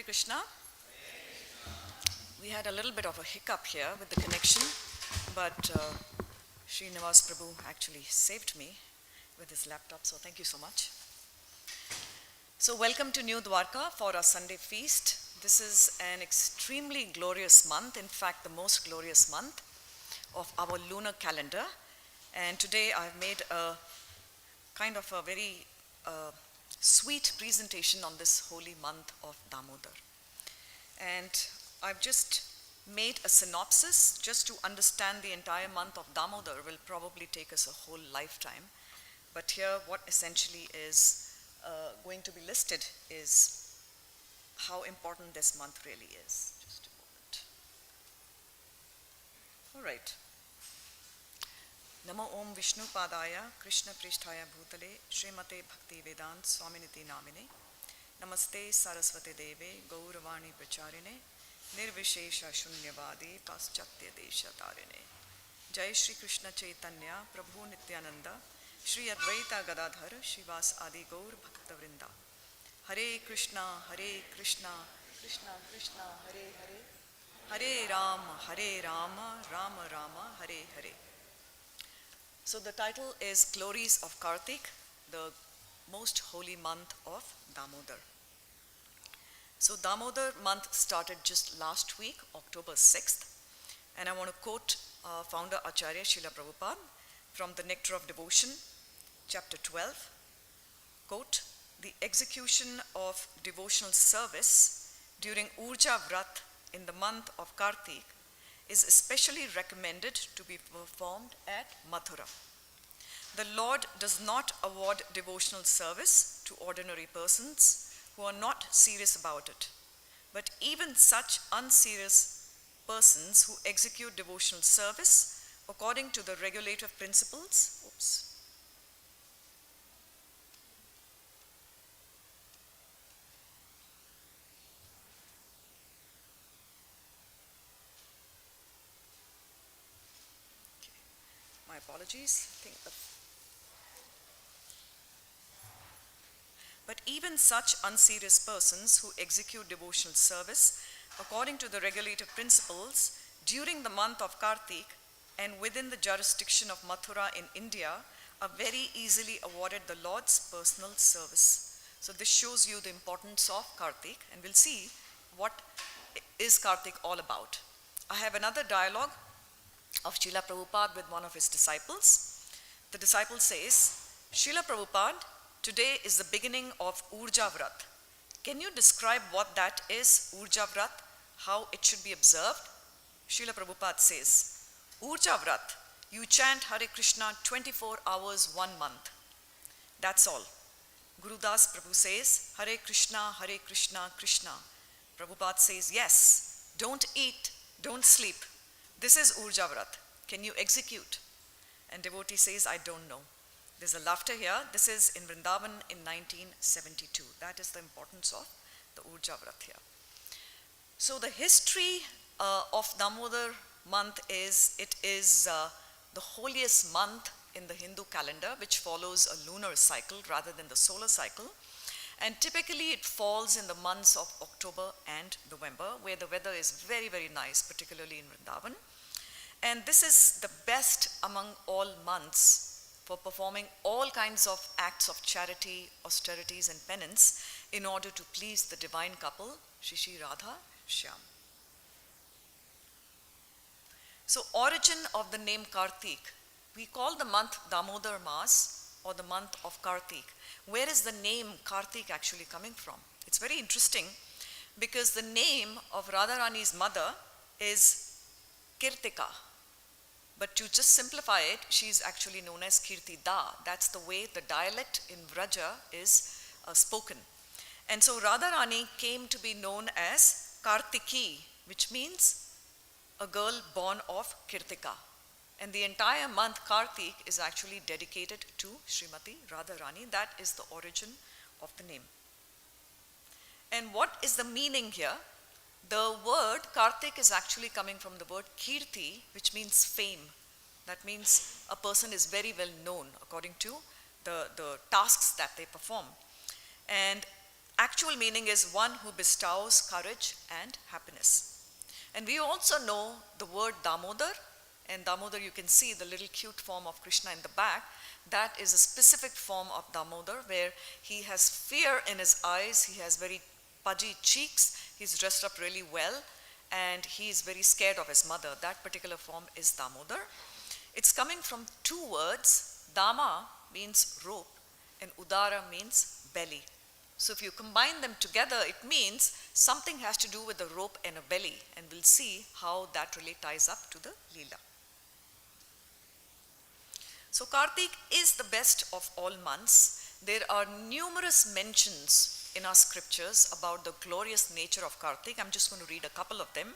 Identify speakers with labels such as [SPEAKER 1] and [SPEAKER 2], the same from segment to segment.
[SPEAKER 1] Hare Krishna. We had a little bit of a hiccup here with the connection, but Srinivas Prabhu actually saved me with his laptop, so thank you so much. So welcome to New Dwarka for our Sunday feast. This is an extremely glorious month, in fact the most glorious month of our lunar calendar. And today I've made a kind of a very sweet presentation on this holy month of Damodar. And I've just made a synopsis just to understand the entire month of Damodar will probably take us a whole lifetime. But here what essentially is going to be listed is how important this month really is. Just a moment. All right. Namo Om Vishnu Padaya Krishna Pristhaya Bhutale Srimate Bhakti Vedant Swaminiti Namine Namaste Saraswate Deve Gauravani Pracharine Nirvishesha Shunyavadi Paschatya Desha Tarine Jai Shri Krishna Chaitanya Prabhu Nityananda Shri Advaita Gadadhar Shivas Adi Gaur Bhakta Vrinda Hare Krishna Krishna Krishna Hare Hare Hare Rama Rama Rama Hare Hare. So the title is Glories of Kartik, the most holy month of Damodar. So Damodar month started just last week, October 6th. And I want to quote founder Acharya Srila Prabhupada from the Nectar of Devotion, chapter 12. Quote, the execution of devotional service during Urja Vrat in the month of Kartik is especially recommended to be performed at Mathura. The Lord does not award devotional service to ordinary persons who are not serious about it, but even such unserious persons who execute devotional service according to the regulative principles. My apologies. But even such unserious persons who execute devotional service according to the regulative principles during the month of Kartik and within the jurisdiction of Mathura in India are very easily awarded the Lord's personal service. So this shows you the importance of Kartik, and we'll see what is Kartik all about. I have another dialogue of Srila Prabhupada with one of his disciples. The disciple says, Srila Prabhupada, today is the beginning of Urja Vrat. Can you describe what that is, Urja Vrat, how it should be observed? Srila Prabhupada says, Urja Vrat, you chant Hare Krishna 24 hours 1 month. That's all. Gurudas Prabhu says, Hare Krishna, Krishna. Prabhupada says, yes, don't eat, don't sleep. This is Urja Vrat. Can you execute? And devotee says, I don't know. There's a laughter here. This is in Vrindavan in 1972. That is the importance of the Urja Vrat here. So the history of Damodar month is, it is the holiest month in the Hindu calendar, which follows a lunar cycle rather than the solar cycle. And typically it falls in the months of October and November, where the weather is very, very nice, particularly in Vrindavan. And this is the best among all months for performing all kinds of acts of charity, austerities and penance in order to please the divine couple, Shri Radha, Shyam. So origin of the name Kartik. We call the month Damodar Mas or the month of Kartik. Where is the name Kartik actually coming from? It's very interesting because the name of Radharani's mother is Kirtika. But to just simplify it, she's actually known as Kirti Da. That's the way the dialect in Vraja is spoken. And so Radharani came to be known as Kartiki, which means a girl born of Kirtika. And the entire month Kartik is actually dedicated to Srimati Radharani. That is the origin of the name. And what is the meaning here? The word Kartik is actually coming from the word Kirti, which means fame. That means a person is very well known according to the tasks that they perform. And actual meaning is one who bestows courage and happiness. And we also know the word Damodar, and Damodar, you can see the little cute form of Krishna in the back. That is a specific form of Damodar where he has fear in his eyes, he has very pudgy cheeks, he's dressed up really well, and he is very scared of his mother. That particular form is Damodar. It's coming from two words. Dama means rope and Udara means belly. So if you combine them together, it means something has to do with a rope and a belly, and we'll see how that really ties up to the Leela. So Kartik is the best of all months. There are numerous mentions in our scriptures about the glorious nature of Kartik. I'm just going to read a couple of them.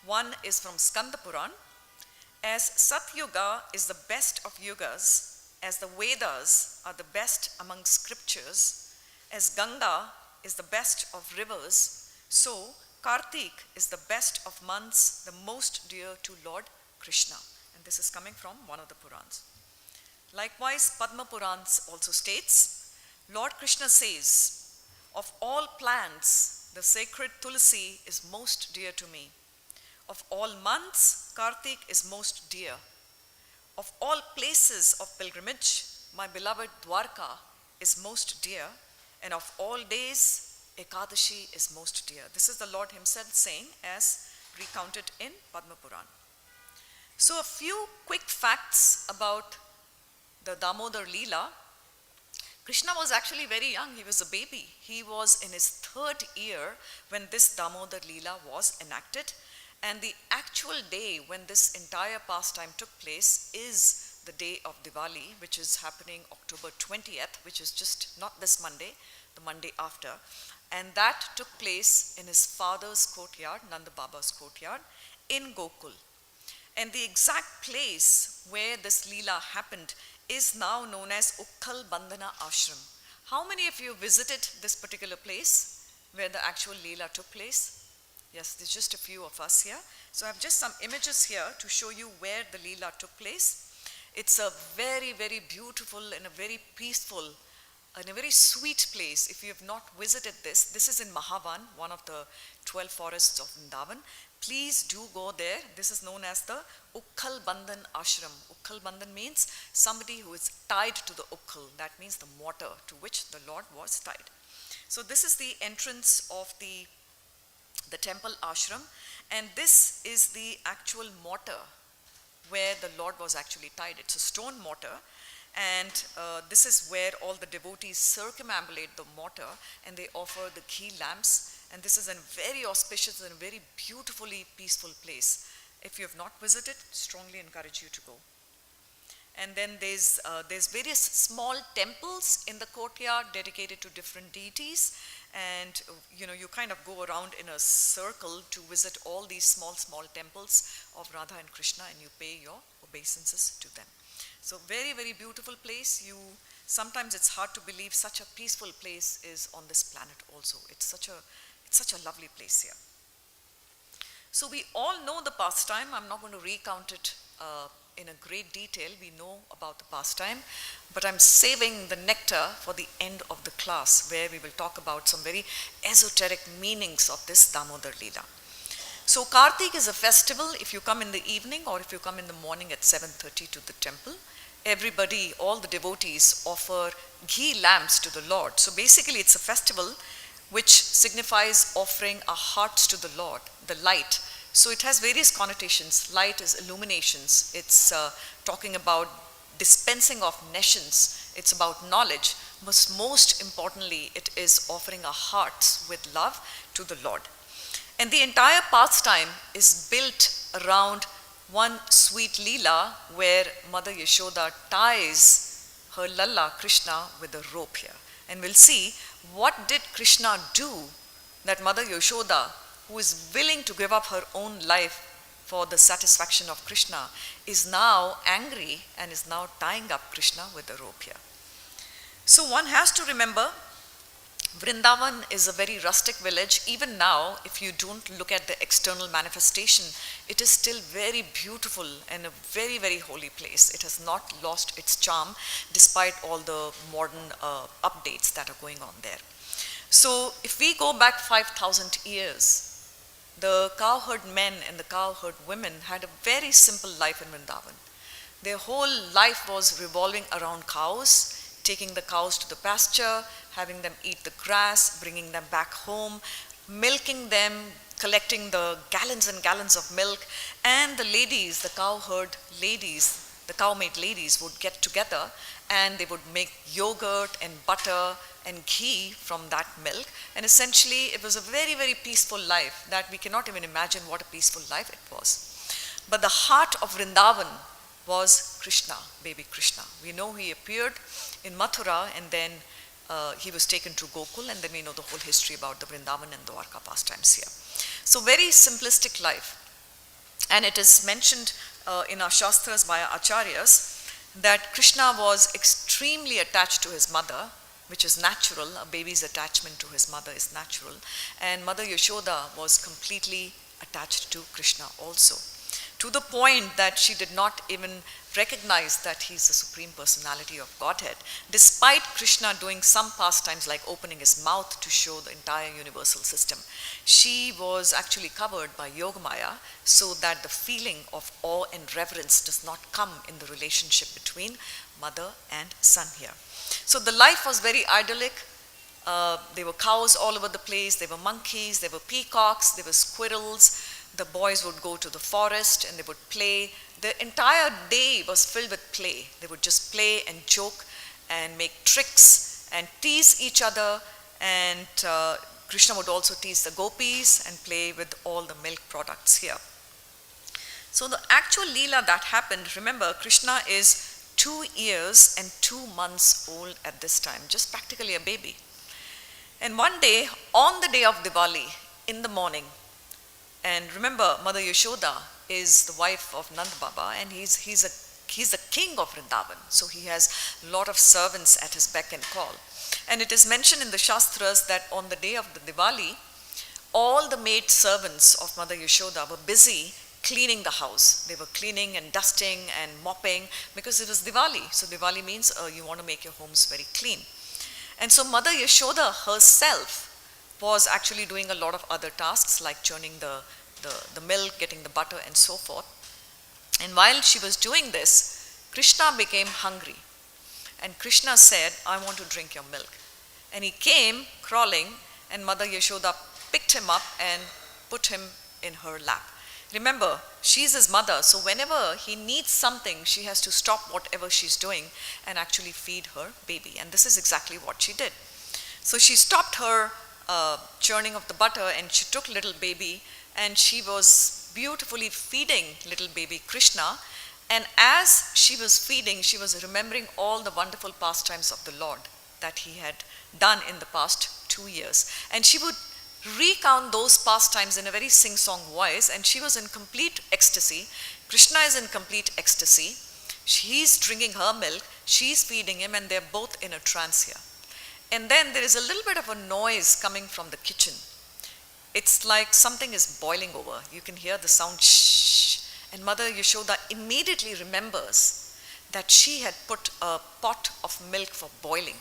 [SPEAKER 1] One is from Skanda Puran. As Satyuga is the best of yugas, as the Vedas are the best among scriptures, as Ganga is the best of rivers, so Kartik is the best of months, the most dear to Lord Krishna. And this is coming from one of the Purans. Likewise, Padma Purans also states, Lord Krishna says, of all plants, the sacred Tulsi is most dear to me. Of all months, Kartik is most dear. Of all places of pilgrimage, my beloved Dwarka is most dear. And of all days, Ekadashi is most dear. This is the Lord himself saying as recounted in Padma Puran. So a few quick facts about the Damodar Leela. Krishna was actually very young. He was a baby. He was in his 3rd year when this Damodar Leela was enacted. And the actual day when this entire pastime took place is the day of Diwali, which is happening October 20th, which is just not this Monday, the Monday after. And that took place in his father's courtyard, Nanda Baba's courtyard, in Gokul. And the exact place where this Leela happened is now known as Ukkal Bandhana Ashram. How many of you visited this particular place where the actual Leela took place? Yes, there's just a few of us here. So I have just some images here to show you where the Leela took place. It's a very, very beautiful and a very peaceful and a very sweet place. If you have not visited this, this is in Mahavan, one of the 12 forests of Vrindavan. Please do go there. This is known as the Ukkal Bandhan Ashram. Ukkal Bandhan means somebody who is tied to the Ukkal. That means the mortar to which the Lord was tied. So this is the entrance of the temple ashram, and this is the actual mortar where the Lord was actually tied. It's a stone mortar, and this is where all the devotees circumambulate the mortar and they offer the ghee lamps, and this is a very auspicious and very beautifully peaceful place. If you have not visited, strongly encourage you to go. And then there's various small temples in the courtyard dedicated to different deities, and you kind of go around in a circle to visit all these small temples of Radha and Krishna, and you pay your obeisances to them. So very, very beautiful place. Sometimes it's hard to believe such a peaceful place is on this planet also. It's such a lovely place here. So we all know the pastime. I'm not going to recount it in a great detail. We know about the pastime, but I'm saving the nectar for the end of the class, where we will talk about some very esoteric meanings of this Damodar Leela. So Kartik is a festival. If you come in the evening or if you come in the morning at 7:30 to the temple, everybody, all the devotees offer ghee lamps to the Lord. So basically it's a festival which signifies offering our hearts to the Lord, the light. So it has various connotations. Light is illuminations. It's talking about dispensing of nescience. It's about knowledge. Most importantly, it is offering our hearts with love to the Lord. And the entire pastime is built around one sweet Leela where Mother Yashoda ties her Lalla Krishna with a rope here. And we'll see what did Krishna do that Mother Yashoda, who is willing to give up her own life for the satisfaction of Krishna, is now angry and is now tying up Krishna with a rope here. So one has to remember, Vrindavan is a very rustic village. Even now, if you don't look at the external manifestation, it is still very beautiful and a very, very holy place. It has not lost its charm despite all the modern updates that are going on there. So if we go back 5,000 years, the cowherd men and the cowherd women had a very simple life in Vrindavan. Their whole life was revolving around cows, taking the cows to the pasture, having them eat the grass, bringing them back home, milking them, collecting the gallons and gallons of milk, and the ladies, the cowherd ladies, the cow-maid ladies would get together and they would make yogurt and butter and ghee from that milk. And essentially it was a very, very peaceful life that we cannot even imagine what a peaceful life it was. But the heart of Vrindavan was Krishna, baby Krishna. We know he appeared in Mathura and then he was taken to Gokul, and then we know the whole history about the Vrindavan and Dwarka pastimes here. So very simplistic life. And it is mentioned in our Shastras by our Acharyas that Krishna was extremely attached to his mother, which is natural. A baby's attachment to his mother is natural. And Mother Yashoda was completely attached to Krishna also, to the point that she did not even recognize that he's the Supreme Personality of Godhead, despite Krishna doing some pastimes like opening his mouth to show the entire universal system. She was actually covered by Yogamaya so that the feeling of awe and reverence does not come in the relationship between mother and son here. So the life was very idyllic. There were cows all over the place, there were monkeys, there were peacocks, there were squirrels. The boys would go to the forest and they would play. The entire day was filled with play. They would just play and joke and make tricks and tease each other. And Krishna would also tease the gopis and play with all the milk products here. So the actual Leela that happened, remember, Krishna is 2 years and 2 months old at this time, just practically a baby. And one day, on the day of Diwali, in the morning, and remember, Mother Yashoda is the wife of Nand Baba, and he's the king of Vrindavan. So he has a lot of servants at his beck and call. And it is mentioned in the Shastras that on the day of the Diwali, all the maid servants of Mother Yashoda were busy cleaning the house. They were cleaning and dusting and mopping because it was Diwali. So Diwali means you want to make your homes very clean. And so Mother Yashoda herself was actually doing a lot of other tasks like churning the milk, getting the butter and so forth. And while she was doing this, Krishna became hungry. And Krishna said, I want to drink your milk. And he came crawling, and Mother Yashoda picked him up and put him in her lap. Remember, she's his mother, so whenever he needs something, she has to stop whatever she's doing and actually feed her baby. And this is exactly what she did. So she stopped her churning of the butter and she took little baby and she was beautifully feeding little baby Krishna. And as she was feeding, she was remembering all the wonderful pastimes of the Lord that he had done in the past 2 years. And she would recount those pastimes in a very sing-song voice, and she was in complete ecstasy. Krishna is in complete ecstasy. He's drinking her milk, she's feeding him, and they're both in a trance here. And then there is a little bit of a noise coming from the kitchen. It's like something is boiling over. You can hear the sound shh. And Mother Yashoda immediately remembers that she had put a pot of milk for boiling.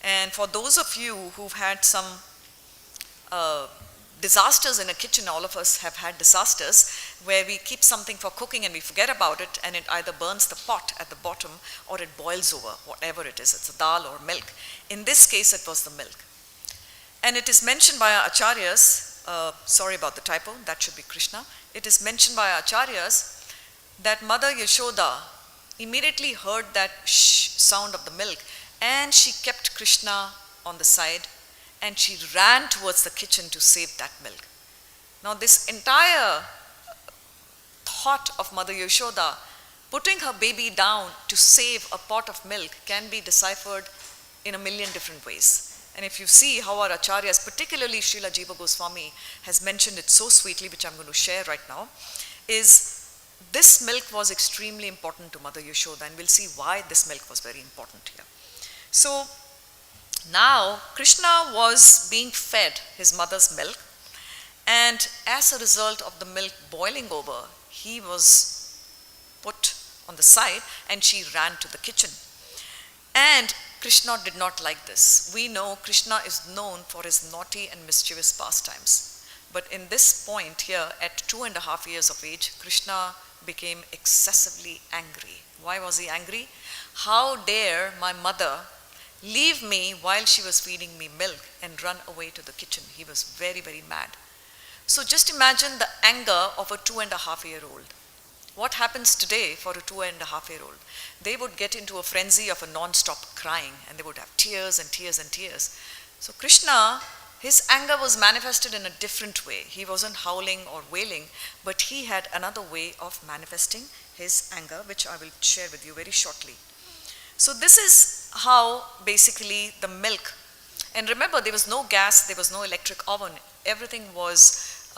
[SPEAKER 1] And for those of you who've had some disasters in a kitchen, all of us have had disasters where we keep something for cooking and we forget about it, and it either burns the pot at the bottom or it boils over, whatever it is. It's a dal or milk. In this case, it was the milk. And it is mentioned by our acharyas, sorry about the typo, that should be Krishna. It is mentioned by our acharyas that Mother Yashoda immediately heard that shh sound of the milk, and she kept Krishna on the side and she ran towards the kitchen to save that milk. Now this entire thought of Mother Yashoda putting her baby down to save a pot of milk can be deciphered in a million different ways. And if you see how our acharyas, particularly Srila Jiva Goswami, has mentioned it so sweetly, which I'm going to share right now, is this milk was extremely important to Mother Yashoda, and we'll see why this milk was very important here. So now Krishna was being fed his mother's milk, and as a result of the milk boiling over, he was put on the side and she ran to the kitchen. And Krishna did not like this. We know Krishna is known for his naughty and mischievous pastimes. But in this point here, at 2.5 years of age, Krishna became excessively angry. Why was he angry? How dare my mother leave me while she was feeding me milk and run away to the kitchen? He was very, very mad. So just imagine the anger of a 2.5-year-old. What happens today for a 2.5-year-old? They would get into a frenzy of a non-stop crying, and they would have tears and tears and tears. So Krishna, his anger was manifested in a different way. He wasn't howling or wailing, but he had another way of manifesting his anger, which I will share with you very shortly. So this is how basically the milk, and remember there was no gas, there was no electric oven, everything was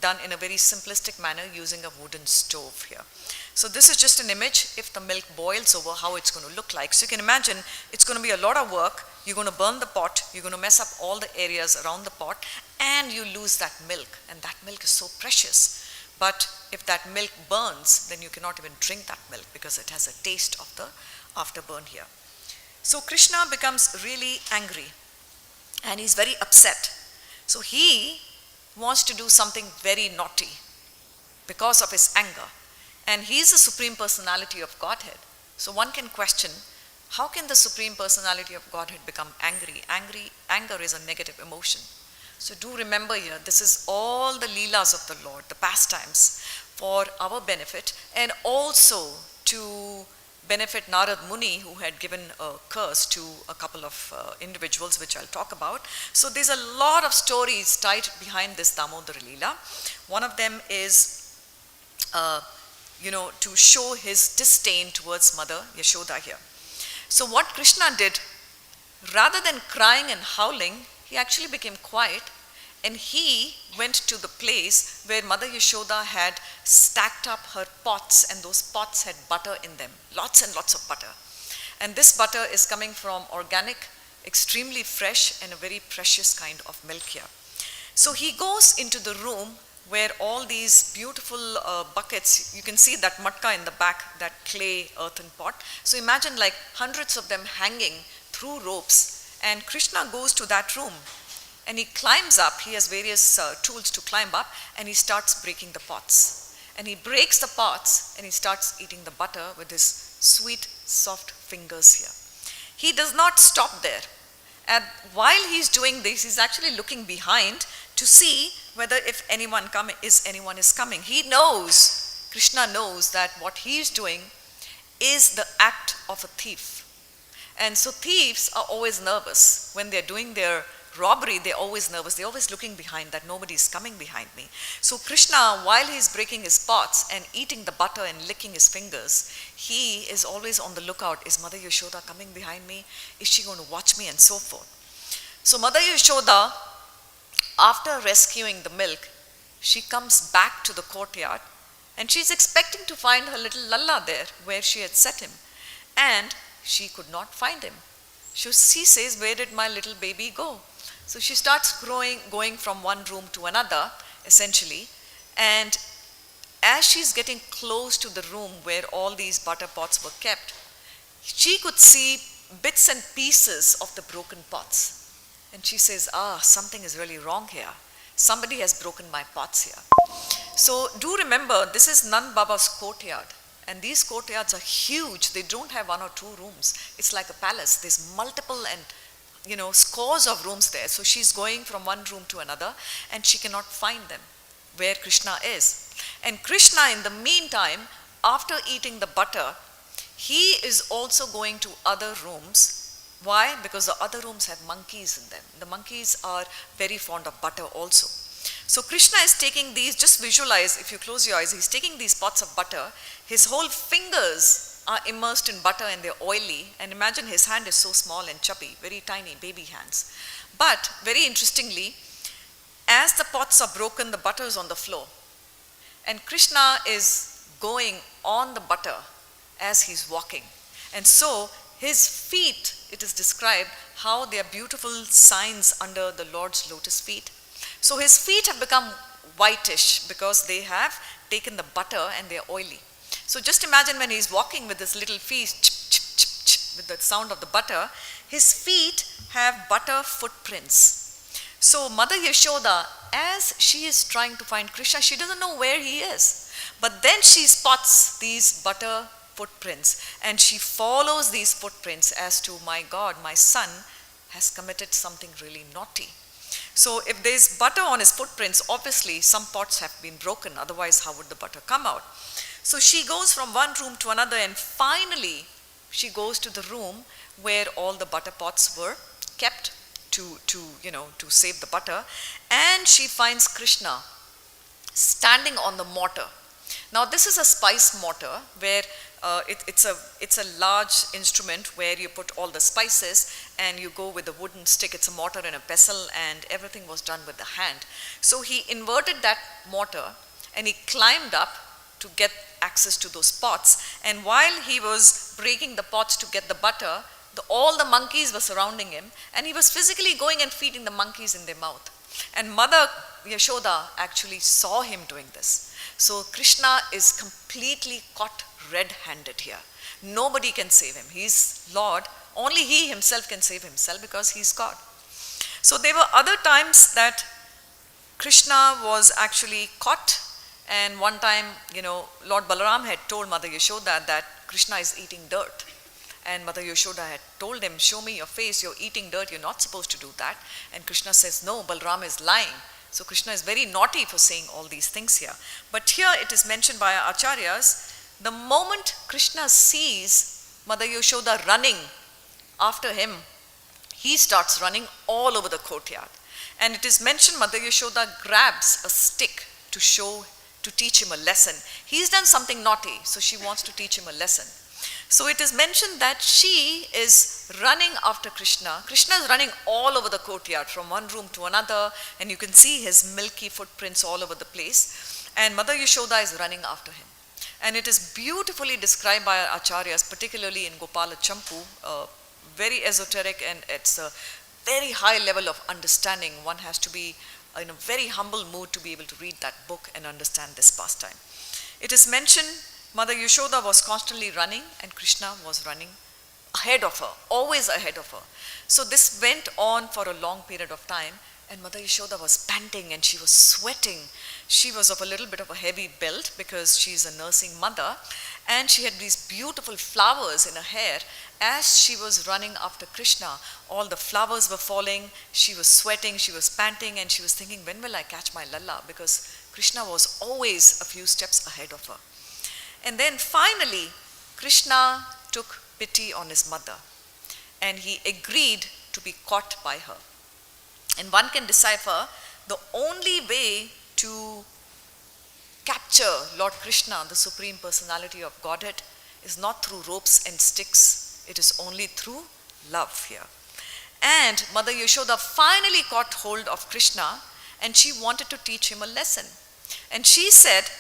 [SPEAKER 1] done in a very simplistic manner using a wooden stove here. So this is just an image if the milk boils over, how it's going to look like. So you can imagine it's going to be a lot of work. You're going to burn the pot, you're going to mess up all the areas around the pot, and you lose that milk, and that milk is so precious. But if that milk burns, then you cannot even drink that milk because it has a taste of the afterburn here. So Krishna becomes really angry and he's very upset. So he wants to do something very naughty because of his anger. And he is the Supreme Personality of Godhead. So one can question, how can the Supreme Personality of Godhead become angry? Anger is a negative emotion. So do remember here, this is all the leelas of the Lord, the pastimes, for our benefit, and also to benefit Narad Muni, who had given a curse to a couple of individuals, which I'll talk about. So there's a lot of stories tied behind this Damodara Leela. One of them is, to show his disdain towards Mother Yashoda here. So what Krishna did, rather than crying and howling, he actually became quiet, and he went to the place where Mother Yashoda had stacked up her pots, and those pots had butter in them, lots and lots of butter. And this butter is coming from organic, extremely fresh, and a very precious kind of milk here. So he goes into the room where all these beautiful buckets, you can see that matka in the back, that clay earthen pot. So imagine like hundreds of them hanging through ropes, and Krishna goes to that room and he climbs up. He has various tools to climb up, and he starts breaking the pots. And he breaks the pots and he starts eating the butter with his sweet, soft fingers here. He does not stop there. And while he's doing this, he's actually looking behind to see whether if anyone is coming. He knows, Krishna knows that what he is doing is the act of a thief. And so thieves are always nervous. When they're doing their robbery, they're always nervous. They're always looking behind that nobody's coming behind me. So Krishna, while he's breaking his pots and eating the butter and licking his fingers, he is always on the lookout. Is Mother Yashoda coming behind me? Is she going to watch me? And so forth. So Mother Yashoda, after rescuing the milk, she comes back to the courtyard, and she's expecting to find her little Lalla there where she had set him. And she could not find him. So she says, where did my little baby go? So she starts going from one room to another, essentially. And as she's getting close to the room where all these butter pots were kept, she could see bits and pieces of the broken pots. And she says, something is really wrong here. Somebody has broken my pots here. So do remember, this is Nand Baba's courtyard. And these courtyards are huge. They don't have 1 or 2 rooms. It's like a palace. There's multiple and scores of rooms there. So she's going from one room to another, and she cannot find them where Krishna is. And Krishna, in the meantime, after eating the butter, he is also going to other rooms. Why? Because the other rooms have monkeys in them. The monkeys are very fond of butter also. So Krishna is taking these, just visualize, if you close your eyes, he's taking these pots of butter. His whole fingers are immersed in butter and they're oily. And imagine his hand is so small and chubby, very tiny baby hands. But very interestingly, as the pots are broken, the butter is on the floor. And Krishna is going on the butter as he's walking. And so his feet, it is described how they are beautiful signs under the Lord's lotus feet. So his feet have become whitish because they have taken the butter and they're oily. So just imagine when he's walking with his little feet, chip, chip, chip, chip, with the sound of the butter, his feet have butter footprints. So Mother Yashoda, as she is trying to find Krishna, she doesn't know where he is. But then she spots these butter footprints and she follows these footprints as to, my God, my son has committed something really naughty. So if there's butter on his footprints, obviously some pots have been broken, otherwise how would the butter come out? So she goes from one room to another and finally she goes to the room where all the butter pots were kept to save the butter, and she finds Krishna standing on the mortar. Now this is a spice mortar where it's a large instrument where you put all the spices and you go with a wooden stick. It's a mortar and a pestle, and everything was done with the hand. So he inverted that mortar and he climbed up to get access to those pots, and while he was breaking the pots to get the butter, all the monkeys were surrounding him, and he was physically going and feeding the monkeys in their mouth. And Mother Yashoda actually saw him doing this. So Krishna is completely caught red-handed here. Nobody can save him. He's Lord. Only he himself can save himself because he's God. So there were other times that Krishna was actually caught, and one time, Lord Balaram had told Mother Yashoda that Krishna is eating dirt. And Mother Yashoda had told him, show me your face, you're eating dirt, you're not supposed to do that. And Krishna says, no, Balaram is lying. So Krishna is very naughty for saying all these things here. But here it is mentioned by our acharyas, the moment Krishna sees Mother Yashoda running after him, he starts running all over the courtyard. And it is mentioned Mother Yashoda grabs a stick to teach him a lesson. He's done something naughty, so she wants to teach him a lesson. So it is mentioned that she is running after Krishna. Krishna is running all over the courtyard from one room to another, and you can see his milky footprints all over the place. And Mother Yashoda is running after him. And it is beautifully described by our acharyas, particularly in Gopala Champu, very esoteric, and it's a very high level of understanding. One has to be in a very humble mood to be able to read that book and understand this pastime. It is mentioned Mother Yashoda was constantly running and Krishna was running ahead of her, always ahead of her. So this went on for a long period of time, and Mother Yashoda was panting and she was sweating. She was of a little bit of a heavy build because she's a nursing mother, and she had these beautiful flowers in her hair. As she was running after Krishna, all the flowers were falling, she was sweating, she was panting, and she was thinking, when will I catch my lalla? Because Krishna was always a few steps ahead of her. And then finally, Krishna took pity on his mother and he agreed to be caught by her. And one can decipher the only way to capture Lord Krishna, the Supreme Personality of Godhead, is not through ropes and sticks. It is only through love here. And Mother Yashoda finally caught hold of Krishna and she wanted to teach him a lesson. And she said,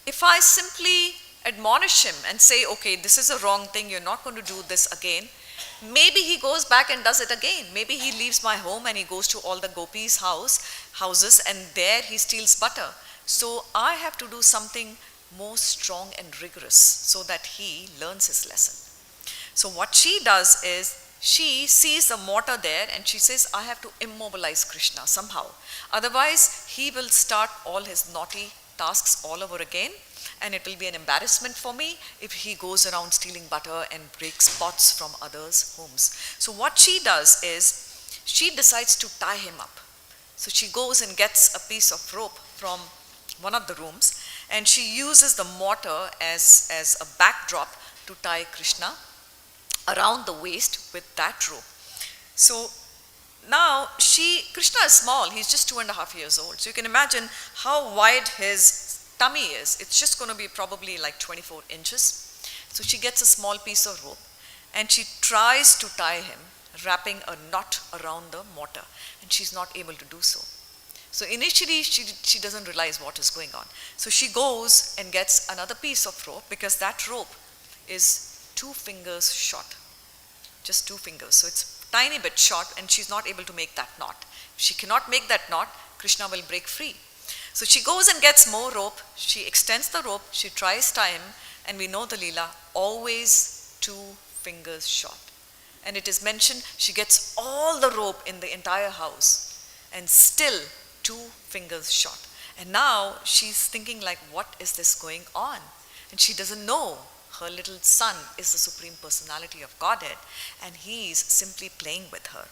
[SPEAKER 1] if I simply admonish him and say, okay, this is a wrong thing, you're not going to do this again, maybe he goes back and does it again. Maybe he leaves my home and he goes to all the gopis' houses, and there he steals butter. So I have to do something more strong and rigorous so that he learns his lesson. So what she does is, she sees the mortar there and she says, I have to immobilize Krishna somehow. Otherwise, he will start all his naughty tasks all over again, and it will be an embarrassment for me if he goes around stealing butter and breaks pots from others' homes. So what she does is, she decides to tie him up. So she goes and gets a piece of rope from one of the rooms, and she uses the mortar as a backdrop to tie Krishna around the waist with that rope. So now Krishna is small, he's just 2.5 years old. So you can imagine how wide his tummy is. It's just going to be probably like 24 inches. So she gets a small piece of rope and she tries to tie him, wrapping a knot around the mortar, and she's not able to do so. So initially she doesn't realize what is going on. So she goes and gets another piece of rope, because that rope is 2 fingers short, just 2 fingers. So it's tiny bit short and she's not able to make that knot. If she cannot make that knot, Krishna will break free. So she goes and gets more rope, she extends the rope, she tries to tie him, and we know the Leela, always 2 fingers short. And it is mentioned she gets all the rope in the entire house and still 2 fingers short. And now she's thinking like, what is this going on? And she doesn't know her little son is the Supreme Personality of Godhead and he's simply playing with her.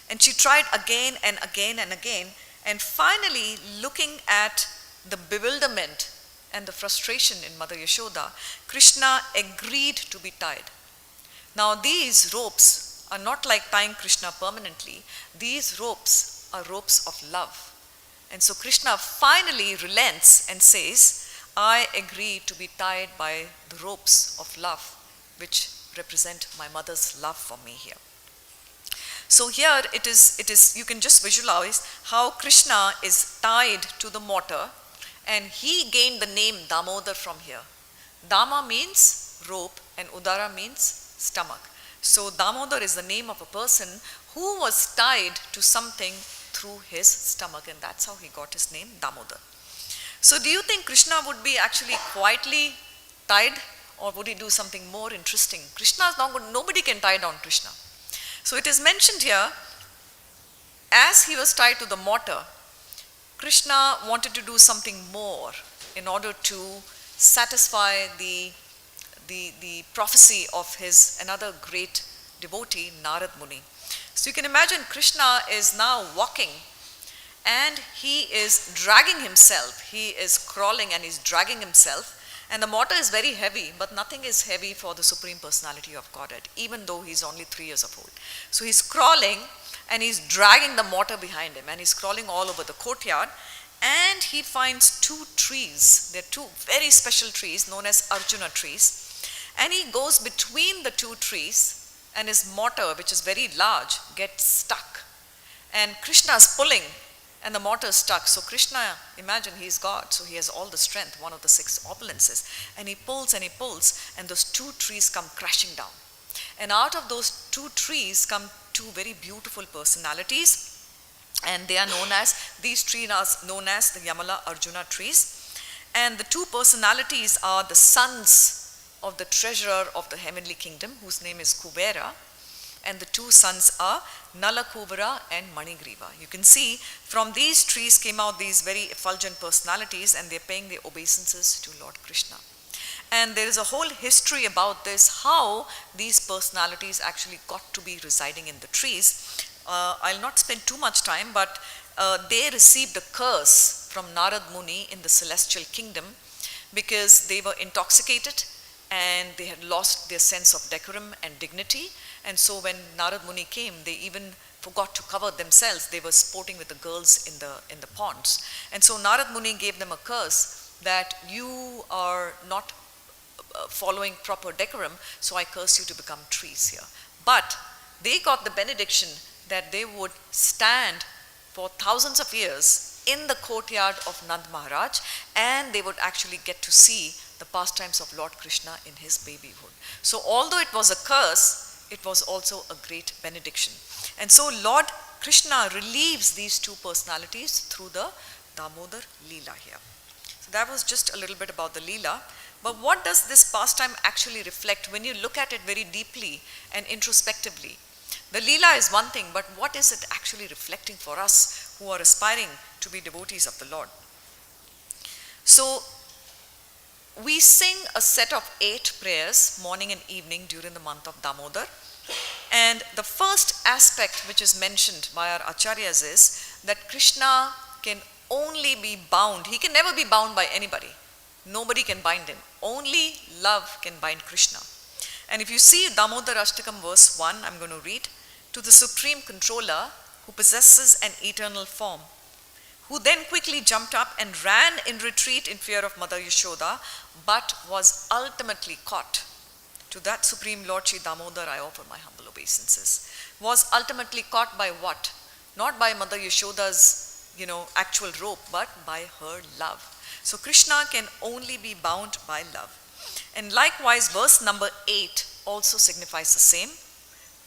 [SPEAKER 1] And she tried again and again and again, and finally, looking at the bewilderment and the frustration in Mother Yashoda, Krishna agreed to be tied. Now these ropes are not like tying Krishna permanently. These ropes are ropes of love. And so Krishna finally relents and says, I agree to be tied by the ropes of love, which represent my mother's love for me here. So here it is, you can just visualize how Krishna is tied to the mortar, and he gained the name Damodar from here. Dama means rope and Udara means stomach. So Damodar is the name of a person who was tied to something through his stomach, and that's how he got his name Damodar. So do you think Krishna would be actually quietly tied, or would he do something more interesting? Krishna is not good, nobody can tie down Krishna. So it is mentioned here, as he was tied to the mortar, Krishna wanted to do something more in order to satisfy the prophecy of his another great devotee, Narad Muni. So you can imagine Krishna is now walking and he is dragging himself. He is crawling and he's dragging himself. And the mortar is very heavy, but nothing is heavy for the Supreme Personality of Godhead, even though he's only 3 years of old. So he's crawling and he's dragging the mortar behind him, and he's crawling all over the courtyard, and he finds 2 trees. They're 2 very special trees known as Arjuna trees. And he goes between the 2 trees, and his mortar, which is very large, gets stuck. And Krishna is pulling, and the mortar is stuck. So Krishna, imagine he's God, so he has all the strength, one of the 6 opulences. And he pulls, and those 2 trees come crashing down. And out of those 2 trees come 2 very beautiful personalities. And they are known as, these trees are known as the Yamala Arjuna trees. And the 2 personalities are the sons of the treasurer of the heavenly kingdom, whose name is Kubera. And the 2 sons are Nalakuvara and Manigriva. You can see from these trees came out these very effulgent personalities, and they're paying their obeisances to Lord Krishna. And there is a whole history about this, how these personalities actually got to be residing in the trees. I'll not spend too much time, but they received a curse from Narad Muni in the celestial kingdom because they were intoxicated and they had lost their sense of decorum and dignity. And so when Narad Muni came, they even forgot to cover themselves. They were sporting with the girls in the ponds. And so Narad Muni gave them a curse that you are not following proper decorum, so I curse you to become trees here. But they got the benediction that they would stand for thousands of years in the courtyard of Nand Maharaj, and they would actually get to see the pastimes of Lord Krishna in his babyhood. So although it was a curse, it was also a great benediction. And so Lord Krishna relieves these 2 personalities through the Damodar Leela here. So that was just a little bit about the Leela. But what does this pastime actually reflect when you look at it very deeply and introspectively? The Leela is one thing, but what is it actually reflecting for us who are aspiring to be devotees of the Lord? So we sing a set of 8 prayers morning and evening during the month of Damodar. And the first aspect which is mentioned by our acharyas is that Krishna can only be bound. He can never be bound by anybody. Nobody can bind him. Only love can bind Krishna. And if you see Damodar Ashtakam verse 1, I'm going to read, to the Supreme Controller who possesses an eternal form, who then quickly jumped up and ran in retreat in fear of Mother Yashoda, but was ultimately caught. To that Supreme Lord Shri Damodar I offer my humble obeisances. Was ultimately caught by what? Not by Mother Yashoda's, actual rope, but by her love. So Krishna can only be bound by love. And likewise, verse number 8 also signifies the same.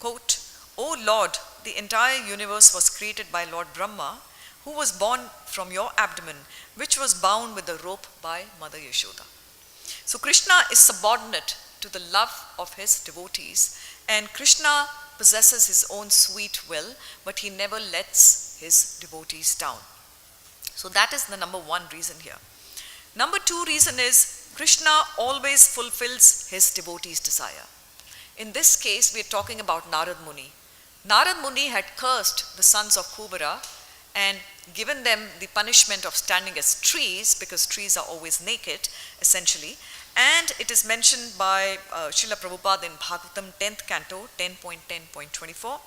[SPEAKER 1] Quote, O Lord, the entire universe was created by Lord Brahma, who was born from your abdomen, which was bound with a rope by Mother Yashoda. So Krishna is subordinate to the love of his devotees, and Krishna possesses his own sweet will, but he never lets his devotees down. So that is the number one reason here. Number two reason is Krishna always fulfills his devotees' desire. In this case, we are talking about Narad Muni. Narad Muni had cursed the sons of Kubera and given them the punishment of standing as trees, because trees are always naked, essentially. And it is mentioned by Srila Prabhupada in Bhagavatam 10th canto, 10.10.24.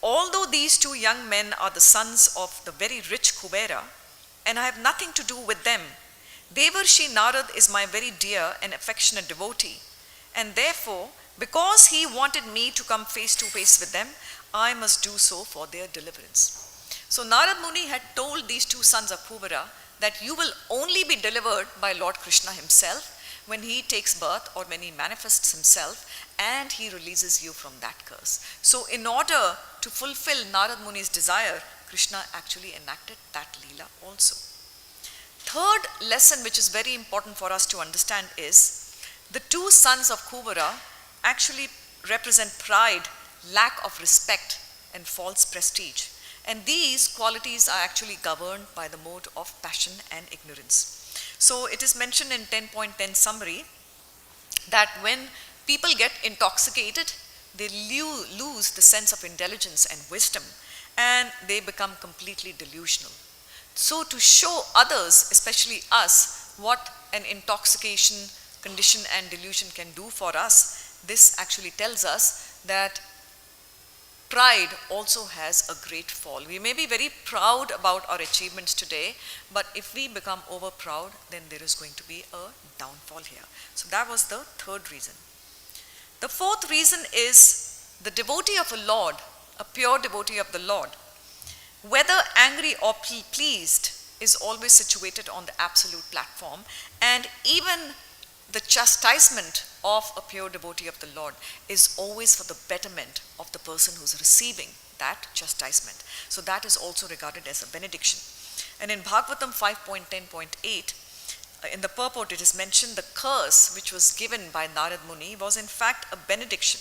[SPEAKER 1] Although these two young men are the sons of the very rich Kubera, and I have nothing to do with them, Devarshi Narad is my very dear and affectionate devotee, and therefore, because he wanted me to come face to face with them, I must do so for their deliverance. So Narad Muni had told these two sons of Kubera that you will only be delivered by Lord Krishna himself when he takes birth or when he manifests himself and he releases you from that curse. So in order to fulfill Narad Muni's desire, Krishna actually enacted that Leela also. Third lesson which is very important for us to understand is the two sons of Kubera actually represent pride, lack of respect, and false prestige. And these qualities are actually governed by the mode of passion and ignorance. So it is mentioned in 10.10 summary that when people get intoxicated, they lose the sense of intelligence and wisdom, and they become completely delusional. So to show others, especially us, what an intoxication condition and delusion can do for us, this actually tells us that pride also has a great fall. We may be very proud about our achievements today, but if we become over proud, then there is going to be a downfall here. So that was the third reason. The fourth reason is the devotee of a Lord, a pure devotee of the Lord, whether angry or pleased, is always situated on the absolute platform, and even the chastisement of a pure devotee of the Lord is always for the betterment of the person who's receiving that chastisement. So that is also regarded as a benediction. And in Bhagavatam 5.10.8, in the purport it is mentioned the curse which was given by Narad Muni was in fact a benediction.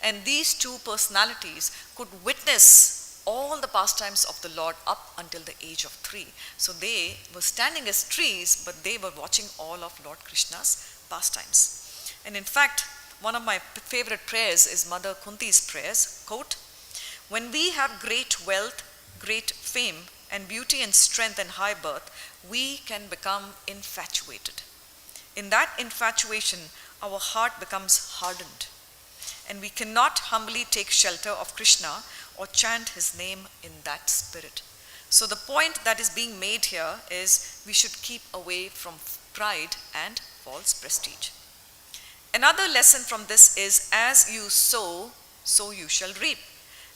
[SPEAKER 1] And these two personalities could witness all the pastimes of the Lord up until the age of 3. So they were standing as trees, but they were watching all of Lord Krishna's pastimes. And in fact, one of my favorite prayers is Mother Kunti's prayers, quote, "When we have great wealth, great fame, and beauty and strength and high birth, we can become infatuated. In that infatuation, our heart becomes hardened, and we cannot humbly take shelter of Krishna or chant his name in that spirit." So the point that is being made here is we should keep away from pride and false prestige. Another lesson from this is, as you sow, so you shall reap.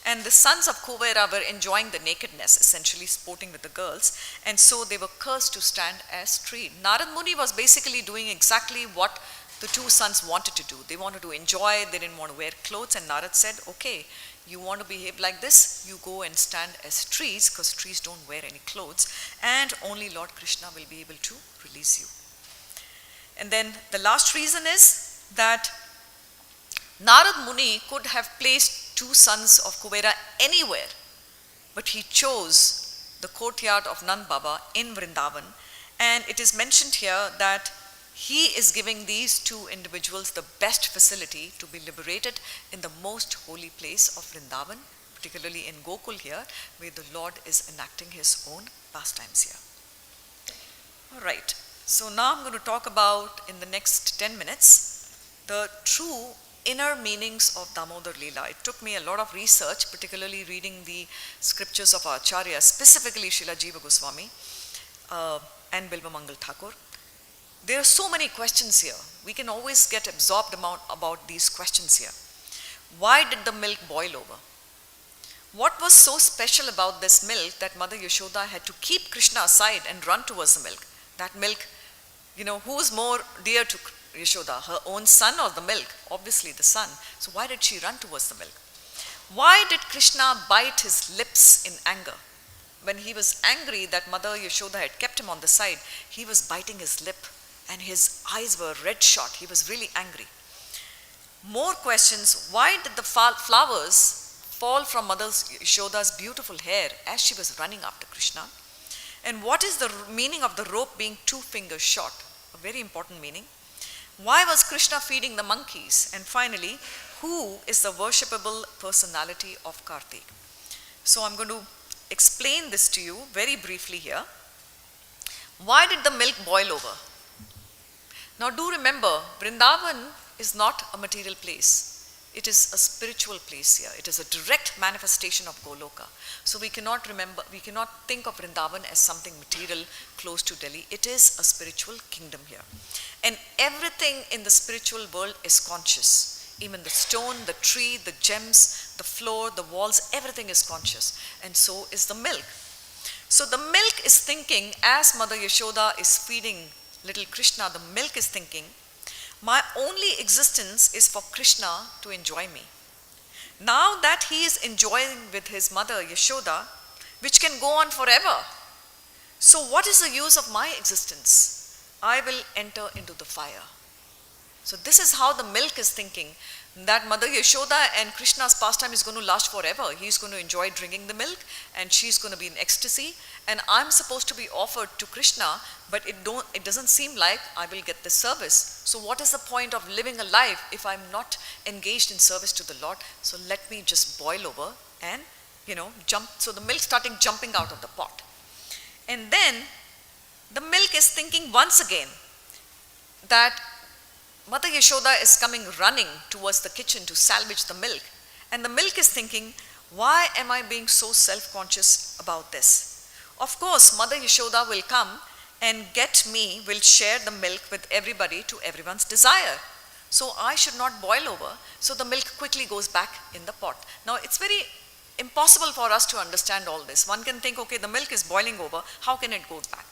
[SPEAKER 1] And the sons of Kubera were enjoying the nakedness, essentially sporting with the girls, and so they were cursed to stand as trees. Narad Muni was basically doing exactly what the two sons wanted to do. They wanted to enjoy, they didn't want to wear clothes, and Narad said, okay, you want to behave like this, you go and stand as trees, because trees don't wear any clothes, and only Lord Krishna will be able to release you. And then the last reason is that Narad Muni could have placed two sons of Kubera anywhere, but he chose the courtyard of Nand Baba in Vrindavan, and it is mentioned here that he is giving these two individuals the best facility to be liberated in the most holy place of Vrindavan, particularly in Gokul here, where the Lord is enacting his own pastimes here. All right, so now I'm going to talk about, in the next 10 minutes, the true inner meanings of Damodar Leela. It took me a lot of research, particularly reading the scriptures of our Acharya, specifically Srila Jiva Goswami and Bilva Mangal Thakur. There are so many questions here. We can always get absorbed about these questions here. Why did the milk boil over? What was so special about this milk that Mother Yashoda had to keep Krishna aside and run towards the milk? That milk, who's more dear to Yashoda, her own son or the milk? Obviously the son. So why did she run towards the milk? Why did Krishna bite his lips in anger? When he was angry that Mother Yashoda had kept him on the side, he was biting his lip and his eyes were red shot. He was really angry. More questions. Why did the flowers fall from Mother Yashoda's beautiful hair as she was running after Krishna? And what is the meaning of the rope being 2 fingers short? A very important meaning. Why was Krishna feeding the monkeys? And finally, who is the worshipable personality of Kartik? So I'm going to explain this to you very briefly here. Why did the milk boil over? Now do remember, Vrindavan is not a material place. It is a spiritual place here. It is a direct manifestation of Goloka. So we cannot think of Vrindavan as something material close to Delhi. It is a spiritual kingdom here. And everything in the spiritual world is conscious. Even the stone, the tree, the gems, the floor, the walls, everything is conscious. And so is the milk. So the milk is thinking, as Mother Yashoda is feeding little Krishna, the milk is thinking, my only existence is for Krishna to enjoy me. Now that he is enjoying with his mother Yashoda, which can go on forever, so what is the use of my existence? I will enter into the fire. So this is how the milk is thinking, that Mother Yashoda and Krishna's pastime is going to last forever. He's going to enjoy drinking the milk and she's going to be in ecstasy, and I'm supposed to be offered to Krishna, but it doesn't seem like I will get this service. So what is the point of living a life if I'm not engaged in service to the Lord? So let me just boil over and jump. So the milk starting jumping out of the pot. And then the milk is thinking once again that Mother Yashoda is coming running towards the kitchen to salvage the milk. And the milk is thinking, why am I being so self-conscious about this? Of course, Mother Yashoda will come and will share the milk with everybody to everyone's desire. So I should not boil over. So the milk quickly goes back in the pot. Now it's very impossible for us to understand all this. One can think, okay, the milk is boiling over. How can it go back?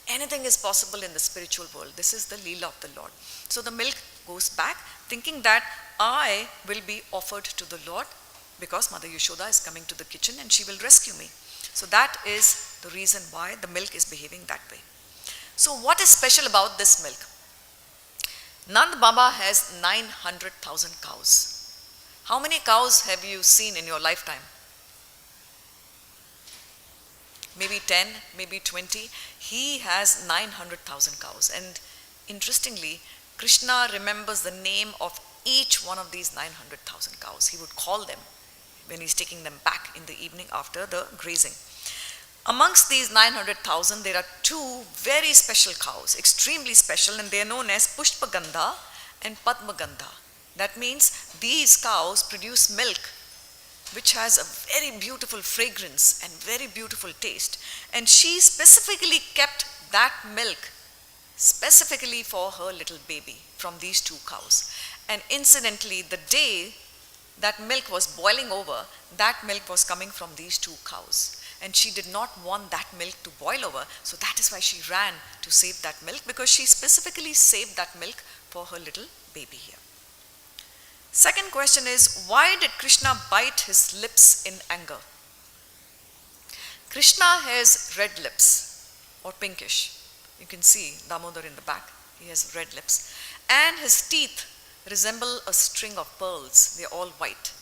[SPEAKER 1] Anything is possible in the spiritual world. This is the Leela of the Lord. So the milk goes back thinking that I will be offered to the Lord because Mother Yashoda is coming to the kitchen and she will rescue me. So that is the reason why the milk is behaving that way. So what is special about this milk? Nand Baba has 900,000 cows. How many cows have you seen in your lifetime? Maybe 10, maybe 20. He has 900,000 cows. And interestingly, Krishna remembers the name of each one of these 900,000 cows. He would call them when he's taking them back in the evening after the grazing. Amongst these 900,000, there are 2 very special cows, extremely special, and they are known as Pushpagandha and Padmagandha. That means these cows produce milk which has a very beautiful fragrance and very beautiful taste. And she specifically kept that milk specifically for her little baby from these 2 cows. And incidentally, the day that milk was boiling over, that milk was coming from these 2 cows. And she did not want that milk to boil over, so that is why she ran to save that milk, because she specifically saved that milk for her little baby here. Second question is, why did Krishna bite his lips in anger? Krishna has red lips, or pinkish. You can see Damodar in the back, he has red lips. And his teeth resemble a string of pearls, they're all white.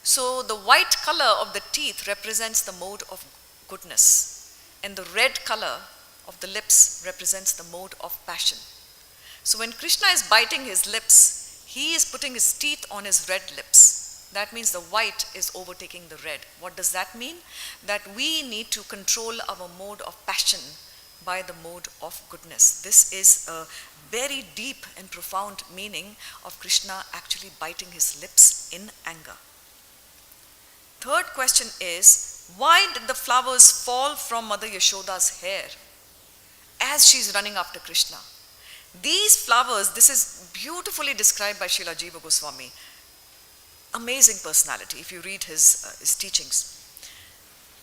[SPEAKER 1] So the white color of the teeth represents the mode of goodness, and the red color of the lips represents the mode of passion. So when Krishna is biting his lips, he is putting his teeth on his red lips. That means the white is overtaking the red. What does that mean? That we need to control our mode of passion by the mode of goodness. This is a very deep and profound meaning of Krishna actually biting his lips in anger. Third question is, why did the flowers fall from Mother Yashoda's hair as she's running after Krishna? These flowers, this is beautifully described by Srila Jiva Goswami. Amazing personality if you read his teachings.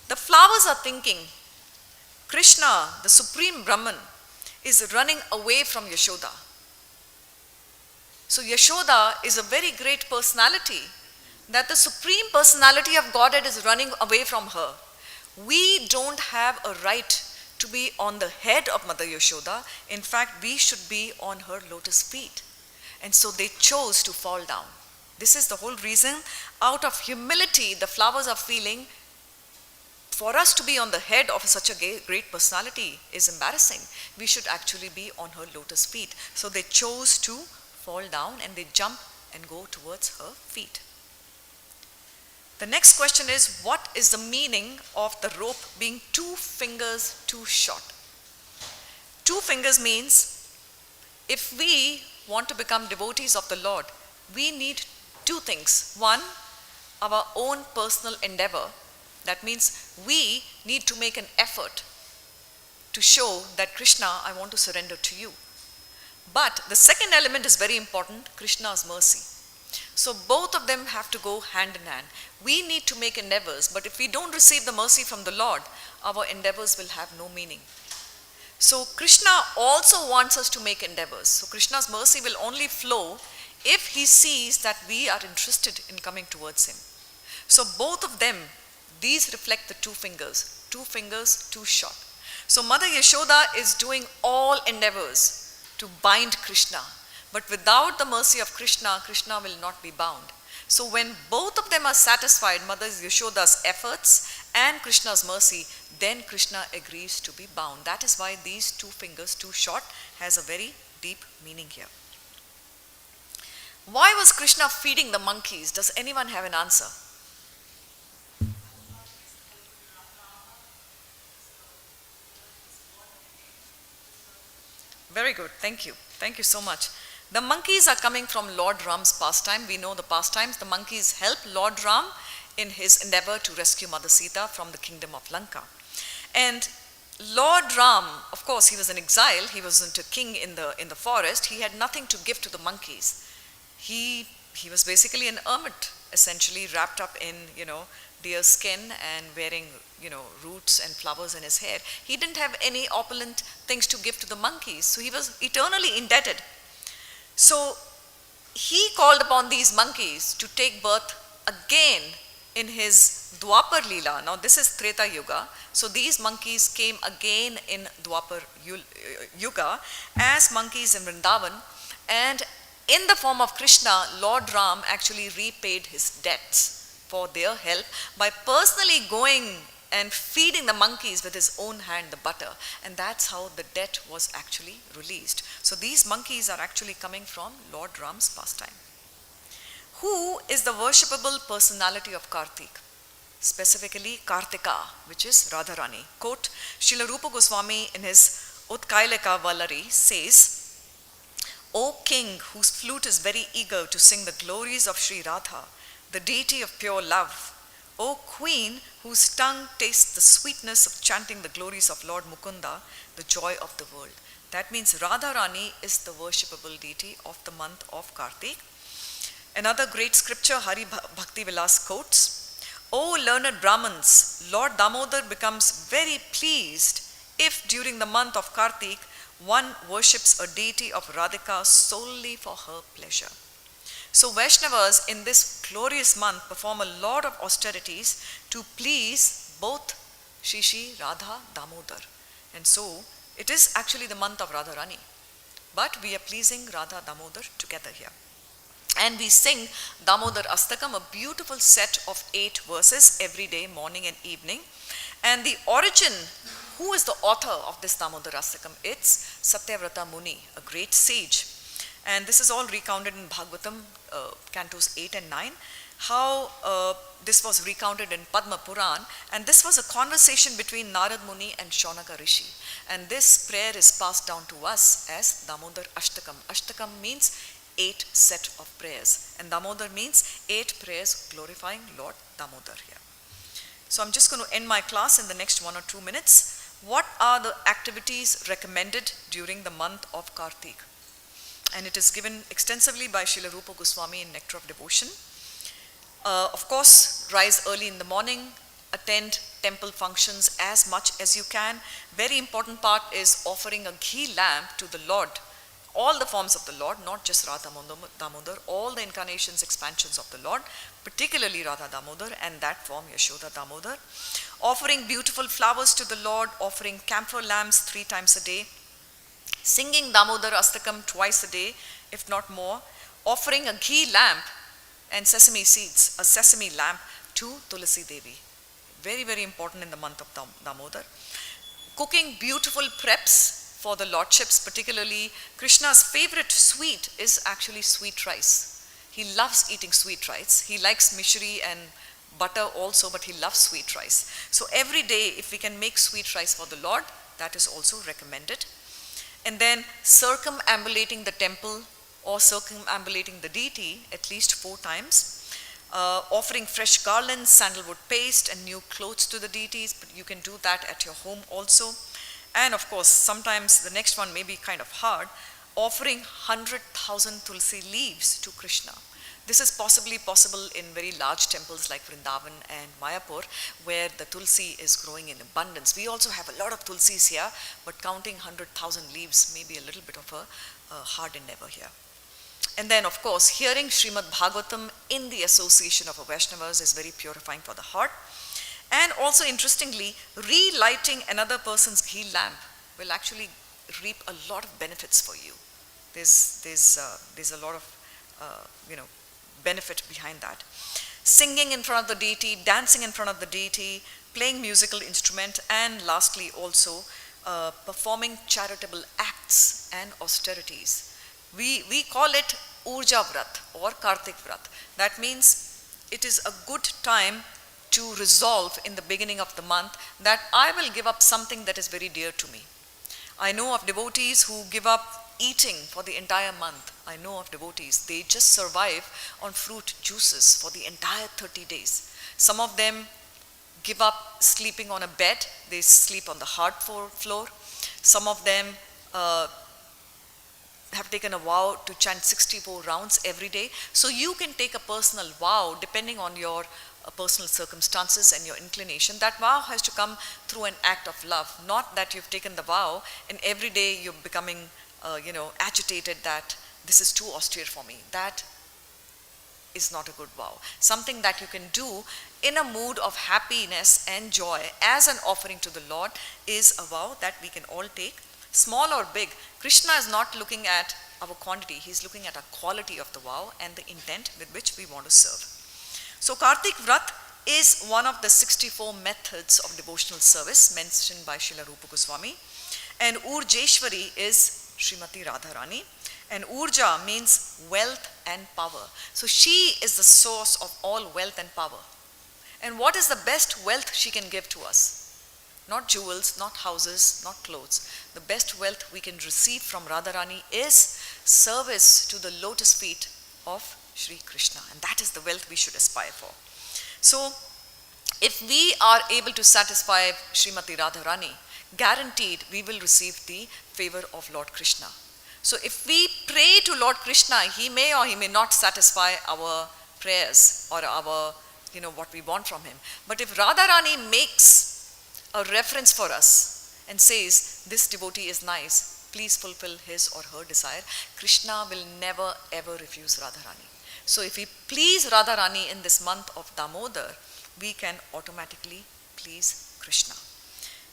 [SPEAKER 1] The flowers are thinking, Krishna, the Supreme Brahman, is running away from Yashoda. So Yashoda is a very great personality, that the Supreme Personality of Godhead is running away from her. We don't have a right to be on the head of Mother Yashoda. In fact, we should be on her lotus feet. And so they chose to fall down. This is the whole reason. Out of humility, the flowers are feeling, for us to be on the head of such a great personality is embarrassing. We should actually be on her lotus feet. So they chose to fall down and they jump and go towards her feet. The next question is, what is the meaning of the rope being 2 fingers too short? 2 fingers means, if we want to become devotees of the Lord, we need 2 things. One, our own personal endeavor. That means we need to make an effort to show that Krishna, I want to surrender to you. But the second element is very important, Krishna's mercy. So both of them have to go hand in hand. We need to make endeavors, but if we don't receive the mercy from the Lord, our endeavors will have no meaning. So Krishna also wants us to make endeavors. So Krishna's mercy will only flow if he sees that we are interested in coming towards him. So both of them, these reflect the 2 fingers. 2 fingers too short. So Mother Yashoda is doing all endeavors to bind Krishna. But without the mercy of Krishna, Krishna will not be bound. So when both of them are satisfied, Mother Yashoda's efforts and Krishna's mercy, then Krishna agrees to be bound. That is why these 2 fingers too short has a very deep meaning here. Why was Krishna feeding the monkeys? Does anyone have an answer? Very good, thank you. Thank you so much. The monkeys are coming from Lord Ram's pastime. We know the pastimes. The monkeys help Lord Ram in his endeavor to rescue Mother Sita from the kingdom of Lanka. And Lord Ram, of course, he was an exile. He wasn't a king in the forest. He had nothing to give to the monkeys. He was basically an hermit, essentially wrapped up in, deer skin and wearing, roots and flowers in his hair. He didn't have any opulent things to give to the monkeys. So he was eternally indebted. So he called upon these monkeys to take birth again in his Dwapar Leela. Now this is Treta Yuga. So these monkeys came again in Dwapar Yuga as monkeys in Vrindavan. And in the form of Krishna, Lord Ram actually repaid his debts for their help by personally going and feeding the monkeys with his own hand the butter. And that's how the debt was actually released. So these monkeys are actually coming from Lord Ram's pastime. Who is the worshipable personality of Kartik? Specifically Kartika, which is Radharani. Quote, Srila Rupa Goswami in his Utkailika Vallari says, O king, whose flute is very eager to sing the glories of Sri Radha, the deity of pure love, O queen, whose tongue tastes the sweetness of chanting the glories of Lord Mukunda, the joy of the world. That means Radharani is the worshipable deity of the month of Kartik. Another great scripture, Hari Bhakti Vilas quotes, O learned Brahmins, Lord Damodar becomes very pleased if during the month of Kartik one worships a deity of Radhika solely for her pleasure. So Vaishnavas in this glorious month perform a lot of austerities to please both Shishi, Radha, Damodar. And so it is actually the month of Radharani. But we are pleasing Radha Damodar together here. And we sing Damodar Astakam, a beautiful set of 8 verses every day, morning and evening. And the origin, who is the author of this Damodar Astakam? It's Satyavrata Muni, a great sage. And this is all recounted in Bhagavatam, cantos 8 and 9, how this was recounted in Padma Puran. And this was a conversation between Narad Muni and Shaunaka Rishi. And this prayer is passed down to us as Damodar Ashtakam. Ashtakam means 8 set of prayers. And Damodar means 8 prayers glorifying Lord Damodar here. So I'm just going to end my class in the next 1 or 2 minutes. What are the activities recommended during the month of Kartik? And it is given extensively by Srila Rupa Goswami in Nectar of Devotion. Of course, rise early in the morning, attend temple functions as much as you can. Very important part is offering a ghee lamp to the Lord. All the forms of the Lord, not just Radha Damodar, all the incarnations, expansions of the Lord, particularly Radha Damodar and that form Yashoda Damodar. Offering beautiful flowers to the Lord, offering camphor lamps 3 times a day, singing Damodar Astakam twice a day, if not more, offering a ghee lamp and sesame seeds, a sesame lamp to Tulasi Devi. Very, very important in the month of Damodar. Cooking beautiful preps for the lordships, particularly Krishna's favorite sweet is actually sweet rice. He loves eating sweet rice. He likes mishri and butter also, but he loves sweet rice. So every day, if we can make sweet rice for the Lord, that is also recommended. And then circumambulating the temple or circumambulating the deity at least 4 times. Offering fresh garlands, sandalwood paste, and new clothes to the deities, but you can do that at your home also. And of course, sometimes the next one may be kind of hard, offering 100,000 tulsi leaves to Krishna. This is possibly possible in very large temples like Vrindavan and Mayapur, where the tulsi is growing in abundance. We also have a lot of tulsis here, but counting 100,000 leaves may be a little bit of a hard endeavor here. And then, of course, hearing Srimad Bhagavatam in the association of Vaishnavas is very purifying for the heart. And also, interestingly, relighting another person's ghee lamp will actually reap a lot of benefits for you. There's a lot of, benefit behind that. Singing in front of the deity, dancing in front of the deity, playing musical instrument, and lastly also performing charitable acts and austerities. We call it Urja Vrat or Kartik Vrat. That means it is a good time to resolve in the beginning of the month that I will give up something that is very dear to me. I know of devotees who give up eating for the entire month. I know of devotees, they just survive on fruit juices for the entire 30 days. Some of them give up sleeping on a bed, they sleep on the hard floor. Some of them have taken a vow to chant 64 rounds every day. So you can take a personal vow depending on your personal circumstances and your inclination. That vow has to come through an act of love, not that you've taken the vow and every day you're becoming agitated that this is too austere for me. That is not a good vow. Something that you can do in a mood of happiness and joy as an offering to the Lord is a vow that we can all take. Small or big, Krishna is not looking at our quantity, he's looking at our quality of the vow and the intent with which we want to serve. So Kartik Vrat is one of the 64 methods of devotional service mentioned by Srila Rupa Goswami. And Urjeshwari is Srimati Radharani. And Urja means wealth and power. So she is the source of all wealth and power. And what is the best wealth she can give to us? Not jewels, not houses, not clothes. The best wealth we can receive from Radharani is service to the lotus feet of Sri Krishna. And that is the wealth we should aspire for. So, if we are able to satisfy Srimati Radharani, guaranteed we will receive the favor of Lord Krishna. So, if we pray to Lord Krishna, he may or he may not satisfy our prayers or our, what we want from him. But if Radharani makes a reference for us and says, this devotee is nice, please fulfill his or her desire, Krishna will never ever refuse Radharani. So if we please Radharani in this month of Damodar, we can automatically please Krishna.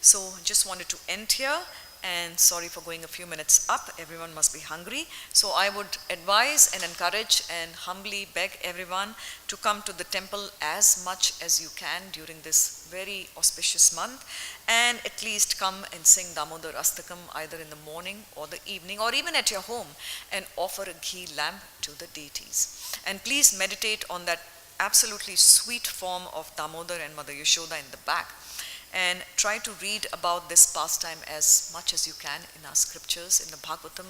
[SPEAKER 1] So just wanted to end here, and sorry for going a few minutes up, everyone must be hungry. So I would advise and encourage and humbly beg everyone to come to the temple as much as you can during this very auspicious month, and at least come and sing Damodar Astakam either in the morning or the evening or even at your home and offer a ghee lamp to the deities. And please meditate on that absolutely sweet form of Damodar and Mother Yashoda in the back, and try to read about this pastime as much as you can in our scriptures, in the Bhagavatam,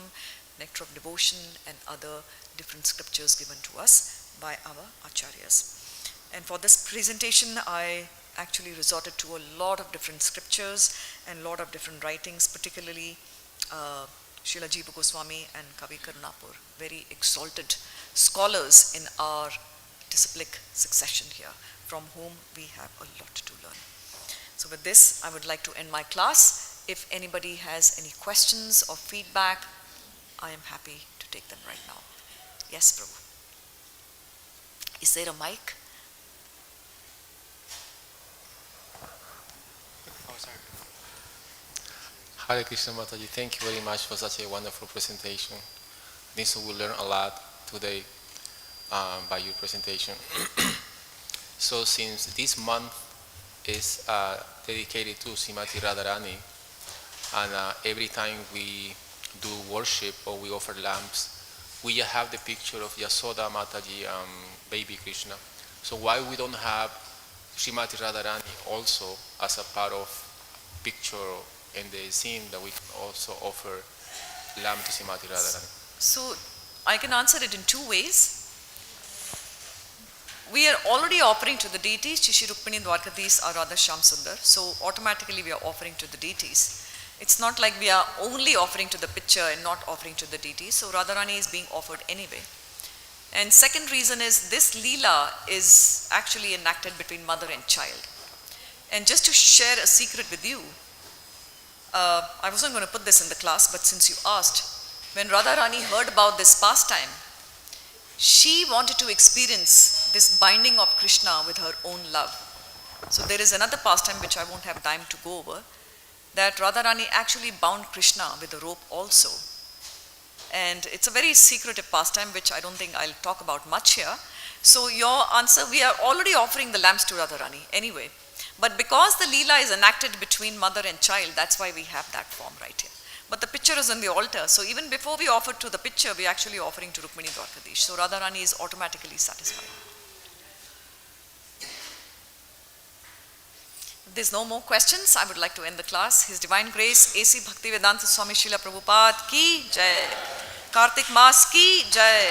[SPEAKER 1] Nectar of Devotion, and other different scriptures given to us by our acharyas. And for this presentation, I actually resorted to a lot of different scriptures and a lot of different writings, particularly Srila Jiva Goswami and Kavi Karnapur, very exalted scholars in our disciplic succession here, from whom we have a lot to learn. So with this, I would like to end my class. If anybody has any questions or feedback, I am happy to take them right now. Yes, Prabhu. Is there a mic?
[SPEAKER 2] Oh, sorry. Hare Krishna Mataji, thank you very much for such a wonderful presentation. I think so we learned a lot today. by your presentation. So since this month is dedicated to Srimati Radharani, and every time we do worship or we offer lamps, we have the picture of Yasoda Mataji and baby Krishna. So why we don't have Srimati Radharani also as a part of picture in the scene that we can also offer lamb to Srimati Radharani?
[SPEAKER 1] So I can answer it in two ways. We are already offering to the deities, Shishi Rukmini Dwarkadis or Radha Shyam Sundar, so automatically we are offering to the deities. It's not like we are only offering to the picture and not offering to the deities, so Radharani is being offered anyway. And second reason is this Leela is actually enacted between mother and child. And just to share a secret with you, I wasn't going to put this in the class, but since you asked, when Radharani heard about this pastime, she wanted to experience this binding of Krishna with her own love. So there is another pastime which I won't have time to go over, that Radharani actually bound Krishna with a rope also. And it's a very secretive pastime which I don't think I'll talk about much here. So your answer, we are already offering the lamps to Radharani anyway. But because the Leela is enacted between mother and child, that's why we have that form right here. But the picture is on the altar, so even before we offer to the picture, we are actually offering to Rukmini Dwarkadish. So Radharani is automatically satisfied. If there's no more questions, I would like to end the class. His Divine Grace, A.C. Bhaktivedanta Swami Srila Prabhupada ki jai. Kartik Maas ki jai.